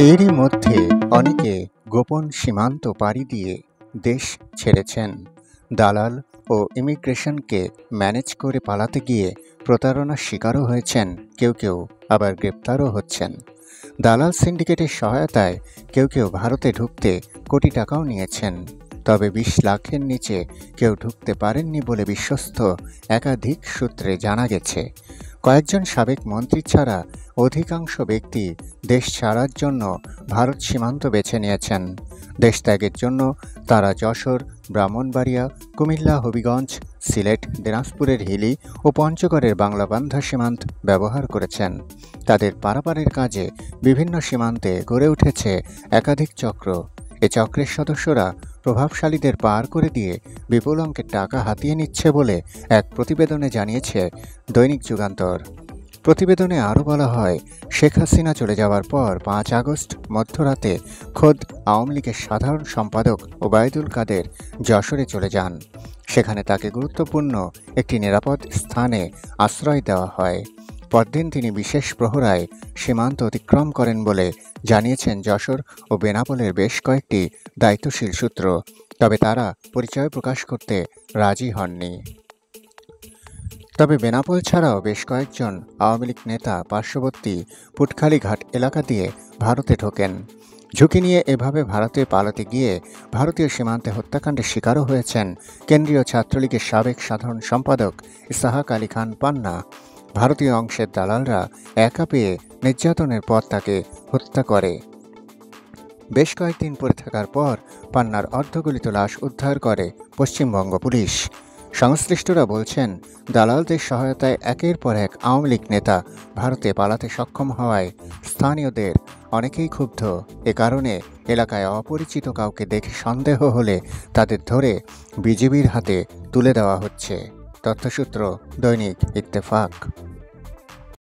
এরই মধ্যে অনেকে গোপন সীমান্ত পাড়ি দিয়ে দেশ ছেড়েছেন। দালাল ও ইমিগ্রেশনকে ম্যানেজ করে পালাতে গিয়ে প্রতারণার শিকারও হয়েছেন কেউ কেউ, আবার গ্রেপ্তারও হচ্ছেন। দালাল সিন্ডিকেটের সহায়তায় কেউ কেউ ভারতে ঢুকতে কোটি টাকাও নিয়েছেন। তবে ২০ লাখের নিচে কেউ ঢুকতে পারেননি বলে বিশ্বস্ত একাধিক সূত্রে জানা গেছে। কয়েকজন সাবেক মন্ত্রী ছাড়া অধিকাংশ ব্যক্তি দেশ ছাড়ার জন্য ভারত সীমান্ত বেছে নিয়েছেন। দেশ ত্যাগের জন্য তারা যশোর, ব্রাহ্মণবাড়িয়া, কুমিল্লা, হবিগঞ্জ, সিলেট, দিনাজপুরের হিলি ও পঞ্চগড়ের বাংলাবান্ধা সীমান্ত ব্যবহার করেছেন। তাদের পারাপারের কাজে বিভিন্ন সীমান্তে গড়ে উঠেছে একাধিক চক্র। এ চক্রের সদস্যরা প্রভাবশালীদের পার করে দিয়ে বিপুল অঙ্কের টাকা হাতিয়ে নিচ্ছে বলে এক প্রতিবেদনে জানিয়েছে দৈনিক যুগান্তর। প্রতিবেদনে আরও বলা হয়, শেখ হাসিনা চলে যাওয়ার পর ৫ আগস্ট মধ্যরাতে খোদ আওয়ামী লীগের সাধারণ সম্পাদক ওবায়দুল কাদের যশোরে চলে যান। সেখানে তাকে গুরুত্বপূর্ণ একটি নিরাপদ স্থানে আশ্রয় দেওয়া হয়। পরদিন তিনি বিশেষ প্রহরায় সীমান্ত অতিক্রম করেন বলে জানিয়েছেন যশোর ও বেনাপোলের বেশ কয়েকটি দায়িত্বশীল সূত্র। তবে তারা পরিচয় প্রকাশ করতে রাজি হননি। তবে বেনাপোল ছাড়াও বেশ কয়েকজন আওয়ামী লীগ নেতা পার্শ্ববর্তী পুটখালি ঘাট এলাকা দিয়ে ভারতে ঢোকেন। ঝুঁকি নিয়ে এভাবে ভারতে পালাতে গিয়ে ভারতীয় সীমান্তে হত্যাকাণ্ডের শিকারও হয়েছেন কেন্দ্রীয় ছাত্রলীগের সাবেক সাধারণ সম্পাদক ইসহাক আলী খান পান্না। ভারতীয় অংশের দালালরা একা পেয়ে নির্যাতনের পর তাকে হত্যা করে। বেশ কয়েকদিন পরে থাকার পর পান্নার অর্ধগলিত লাশ উদ্ধার করে পশ্চিমবঙ্গ পুলিশ। সংশ্লিষ্টরা বলছেন, দালালদের সহায়তায় একের পর এক আওয়ামী লীগ নেতা ভারতে পালাতে সক্ষম হওয়ায় স্থানীয়দের অনেকেই ক্ষুব্ধ। এ কারণে এলাকায় অপরিচিত কাউকে দেখে সন্দেহ হলে তাদের ধরে বিজিবির হাতে তুলে দেওয়া হচ্ছে। তথ্যসূত্র দৈনিক ইত্তেফাক।